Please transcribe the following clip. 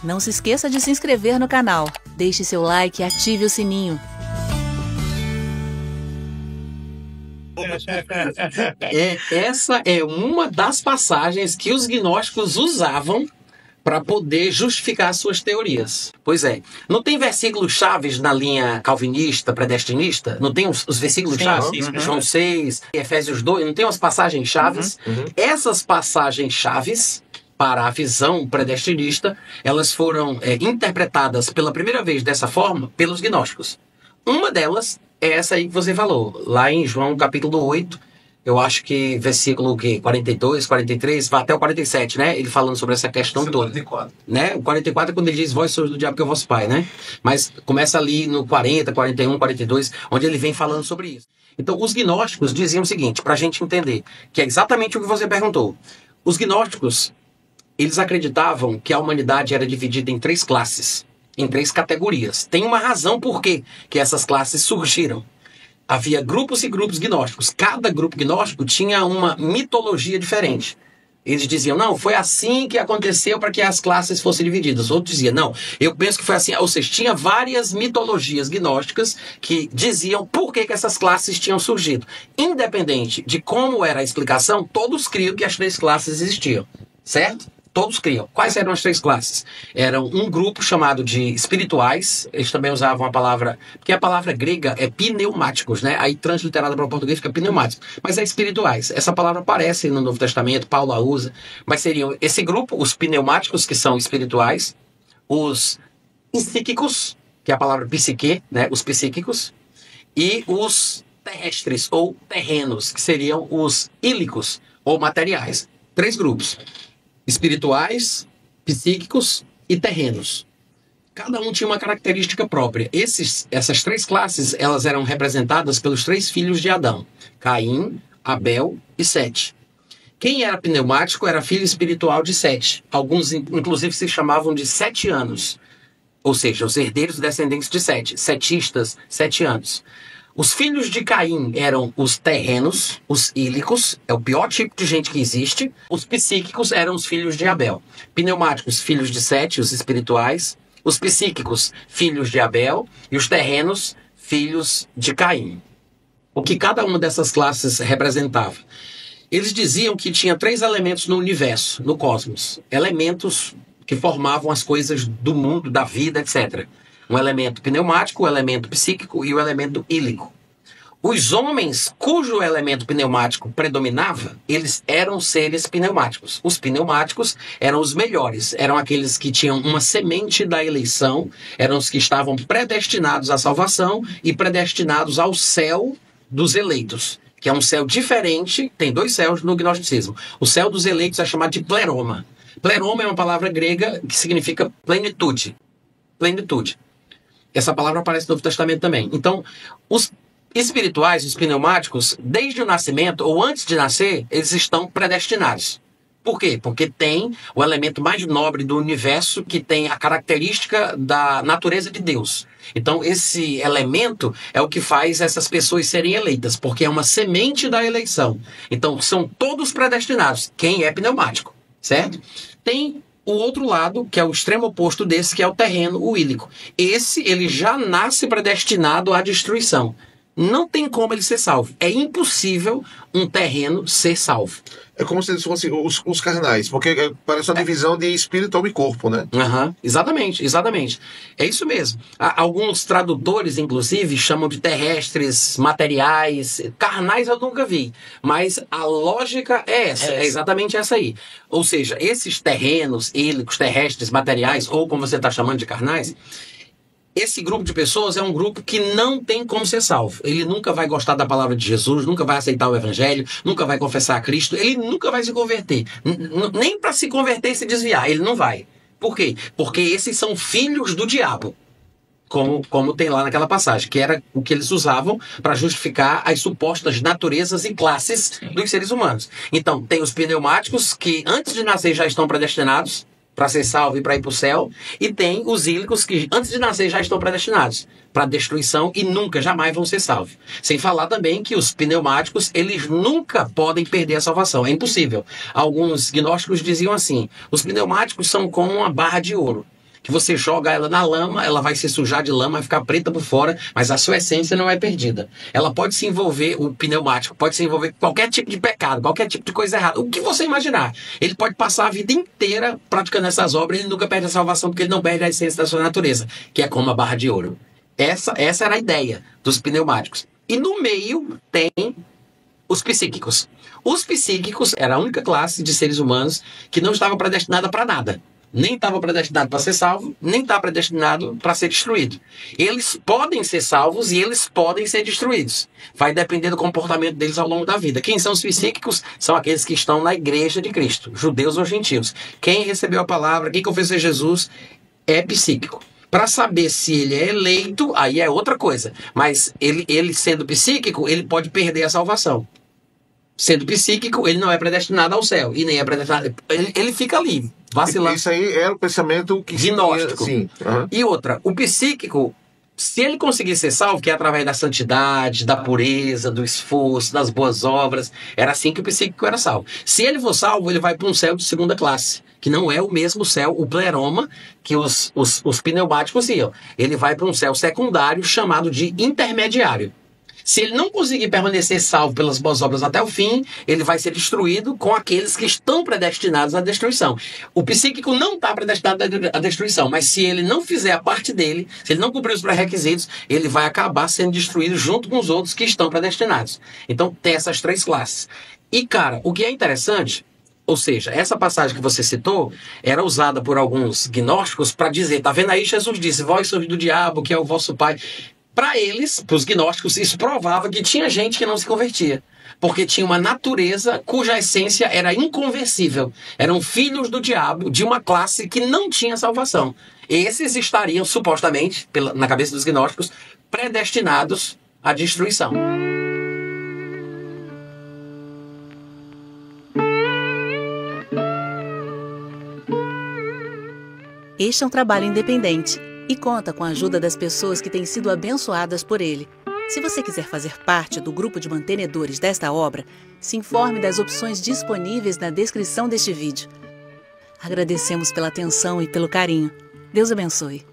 Não se esqueça de se inscrever no canal, deixe seu like e ative o sininho. Essa é uma das passagens que os gnósticos usavam para poder justificar suas teorias. Pois é. Não tem versículos chaves na linha calvinista, predestinista? Não tem os versículos chaves? João 6, Efésios 2, não tem umas passagens chaves? Essas passagens chaves para a visão predestinista, elas foram interpretadas pela primeira vez dessa forma pelos gnósticos. Uma delas é essa aí que você falou, lá em João capítulo 8, eu acho que versículo 42, 43, vai até o 47, né? Ele falando sobre essa questão toda. 44. Né? O 44 é quando ele diz, vós sois do diabo que é o vosso pai, né? Mas começa ali no 40, 41, 42, onde ele vem falando sobre isso. Então, os gnósticos diziam o seguinte, para a gente entender, que é exatamente o que você perguntou. Os gnósticos, eles acreditavam que a humanidade era dividida em 3 classes, em 3 categorias. Tem uma razão por que essas classes surgiram. Havia grupos e grupos gnósticos. Cada grupo gnóstico tinha uma mitologia diferente. Eles diziam, não, foi assim que aconteceu para que as classes fossem divididas. Outros diziam, não, eu penso que foi assim. Ou seja, tinha várias mitologias gnósticas que diziam por que essas classes tinham surgido. Independente de como era a explicação, todos criam que as 3 classes existiam. Certo? Todos criam. Quais eram as 3 classes? Eram um grupo chamado de espirituais, eles também usavam a palavra, porque a palavra grega é pneumáticos, né? Aí transliterada para o português fica pneumático, mas é espirituais. Essa palavra aparece no Novo Testamento, Paulo a usa, mas seriam esse grupo, os pneumáticos, que são espirituais, os psíquicos, que é a palavra psique, né? Os psíquicos, e os terrestres, ou terrenos, que seriam os ílicos, ou materiais. 3 grupos. Espirituais, psíquicos e terrenos. Cada um tinha uma característica própria. Essas 3 classes, elas eram representadas pelos 3 filhos de Adão: Caim, Abel e Sete. Quem era pneumático era filho espiritual de Sete. Alguns, inclusive, se chamavam de setianos. Ou seja, os herdeiros descendentes de Sete. Setistas, setianos. Os filhos de Caim eram os terrenos, os ílicos, é o pior tipo de gente que existe. Os psíquicos eram os filhos de Abel. Pneumáticos, filhos de Sete, os espirituais. Os psíquicos, filhos de Abel. E os terrenos, filhos de Caim. O que cada uma dessas classes representava? Eles diziam que tinha 3 elementos no universo, no cosmos. Elementos que formavam as coisas do mundo, da vida, etc. Um elemento pneumático, o elemento psíquico e o elemento ílico. Os homens cujo elemento pneumático predominava, eles eram seres pneumáticos. Os pneumáticos eram os melhores, eram aqueles que tinham uma semente da eleição, eram os que estavam predestinados à salvação e predestinados ao céu dos eleitos, que é um céu diferente, tem 2 céus no gnosticismo. O céu dos eleitos é chamado de pleroma. Pleroma é uma palavra grega que significa plenitude. Plenitude. Essa palavra aparece no Novo Testamento também. Então, os espirituais, os pneumáticos, desde o nascimento ou antes de nascer, eles estão predestinados. Por quê? Porque tem o elemento mais nobre do universo, que tem a característica da natureza de Deus. Então, esse elemento é o que faz essas pessoas serem eleitas, porque é uma semente da eleição. Então, são todos predestinados. Quem é pneumático, certo? Tem o outro lado, que é o extremo oposto desse, que é o terreno, o ílico. Esse, ele já nasce predestinado à destruição. Não tem como ele ser salvo. É impossível um terreno ser salvo. É como se eles fossem os carnais, porque parece uma divisão de espírito, alma e corpo, né? Exatamente, exatamente. É isso mesmo. Alguns tradutores, inclusive, chamam de terrestres, materiais. Carnais eu nunca vi. Mas a lógica é essa, é exatamente essa aí. Ou seja, esses terrenos, ílicos, terrestres, materiais, ou como você está chamando de carnais, esse grupo de pessoas é um grupo que não tem como ser salvo. Ele nunca vai gostar da palavra de Jesus, nunca vai aceitar o evangelho, nunca vai confessar a Cristo, ele nunca vai se converter. Nem para se converter e se desviar, ele não vai. Por quê? Porque esses são filhos do diabo. Como tem lá naquela passagem, que era o que eles usavam para justificar as supostas naturezas e classes dos seres humanos. Então, tem os pneumáticos que antes de nascer já estão predestinados para ser salvo e para ir para o céu, e tem os ílicos que antes de nascer já estão predestinados para destruição e nunca, jamais vão ser salvos. Sem falar também que os pneumáticos, eles nunca podem perder a salvação, é impossível. Alguns gnósticos diziam assim, os pneumáticos são como uma barra de ouro. que você joga ela na lama, ela vai se sujar de lama, vai ficar preta por fora, mas a sua essência não é perdida. Ela pode se envolver, o pneumático pode se envolver com qualquer tipo de pecado, qualquer tipo de coisa errada, o que você imaginar. Ele pode passar a vida inteira praticando essas obras e ele nunca perde a salvação, porque ele não perde a essência da sua natureza, que é como a barra de ouro. Essa era a ideia dos pneumáticos. E no meio tem os psíquicos. Os psíquicos era a única classe de seres humanos que não estava predestinada para nada. Nem estava predestinado para ser salvo, nem está predestinado para ser destruído. Eles podem ser salvos e eles podem ser destruídos. Vai depender do comportamento deles ao longo da vida. Quem são os psíquicos? São aqueles que estão na igreja de Cristo, judeus ou gentios. Quem recebeu a palavra, quem confessou Jesus, é psíquico. Para saber se ele é eleito, aí é outra coisa. Mas ele sendo psíquico, ele pode perder a salvação. Sendo psíquico, ele não é predestinado ao céu. E nem é predestinado. Ele fica livre, vacilando. Isso aí era o pensamento que gnóstico. Sim. Uhum. E outra, o psíquico, se ele conseguir ser salvo, que é através da santidade, da pureza, do esforço, das boas obras, era assim que o psíquico era salvo. Se ele for salvo, ele vai para um céu de segunda classe, que não é o mesmo céu, o pleroma, que os pneumáticos iam. Ele vai para um céu secundário chamado de intermediário. Se ele não conseguir permanecer salvo pelas boas obras até o fim, ele vai ser destruído com aqueles que estão predestinados à destruição. O psíquico não está predestinado à destruição, mas se ele não fizer a parte dele, se ele não cumprir os pré-requisitos, ele vai acabar sendo destruído junto com os outros que estão predestinados. Então tem essas três classes. E cara, o que é interessante, ou seja, essa passagem que você citou era usada por alguns gnósticos para dizer, tá vendo aí, Jesus disse, vós sois do diabo, que é o vosso pai. Para eles, para os gnósticos, isso provava que tinha gente que não se convertia. Porque tinha uma natureza cuja essência era inconversível. Eram filhos do diabo de uma classe que não tinha salvação. Esses estariam, supostamente, na cabeça dos gnósticos, predestinados à destruição. Este é um trabalho independente e conta com a ajuda das pessoas que têm sido abençoadas por ele. Se você quiser fazer parte do grupo de mantenedores desta obra, se informe das opções disponíveis na descrição deste vídeo. Agradecemos pela atenção e pelo carinho. Deus abençoe.